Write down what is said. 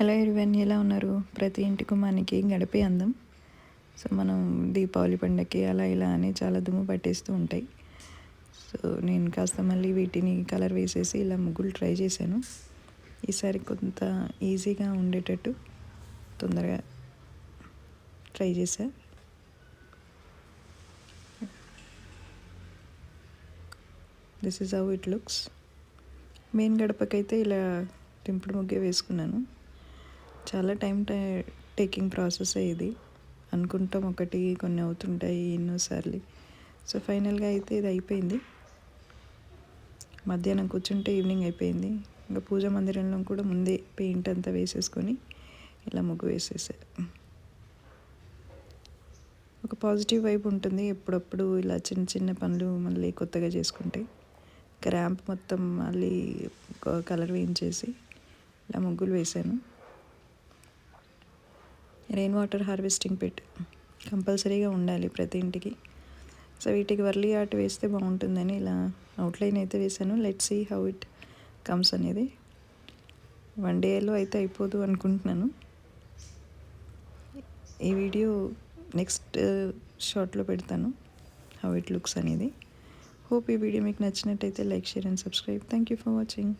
Hello everyone, ఎలా ఉన్నారు? ప్రతి ఇంటికి మనకి గడిపే అందం. సో మనం దీపావళి పండగకి అలా ఇలా అని చాలా దుమ్ము పట్టేస్తూ ఉంటాయి. సో నేను కాస్త మళ్ళీ వీటిని కలర్ వేసేసి ఇలా ముగ్గులు ట్రై చేశాను. ఈసారి కొంత ఈజీగా ఉండేటట్టు తొందరగా ట్రై చేశా. This is how it looks. Main గడపకైతే ఇలా దింపుడు ముగ్గే వేసుకున్నాను. చాలా టేకింగ్ ప్రాసెస్ ఇది. అనుకుంటాం ఒకటి, కొన్ని అవుతుంటాయి ఎన్నోసార్లు. సో ఫైనల్గా అయితే ఇది అయిపోయింది. మధ్యాహ్నం కూర్చుంటే ఈవినింగ్ అయిపోయింది. ఇంకా పూజా మందిరంలో కూడా ముందే పెయింట్ అంతా వేసేసుకొని ఇలా ముగ్గు వేసేసా. ఒక పాజిటివ్ వైబ్ ఉంటుంది ఎప్పుడప్పుడు ఇలా చిన్న చిన్న పనులు మళ్ళీ కొత్తగా చేసుకుంటే. ఇంకా ర్యాంప్ మొత్తం మళ్ళీ కలర్ వేయించేసి ఇలా ముగ్గులు వేశాను. రెయిన్ వాటర్ హార్వెస్టింగ్ పిట్ కంపల్సరీగా ఉండాలి ప్రతి ఇంటికి. సో వీటికి వర్లీ ఆర్ట్ వేస్తే బాగుంటుందని ఇలా అవుట్లైన్ అయితే వేసాను. Let's see how it comes అనేది. 1 డేలో అయితే అయిపోదు అనుకుంటున్నాను. ఈ వీడియో నెక్స్ట్ షార్ట్లో పెడతాను హౌ ఇట్ లుక్స్ అనేది. హోప్ ఈ వీడియో మీకు నచ్చినట్టయితే like, share and subscribe. Thank you for watching.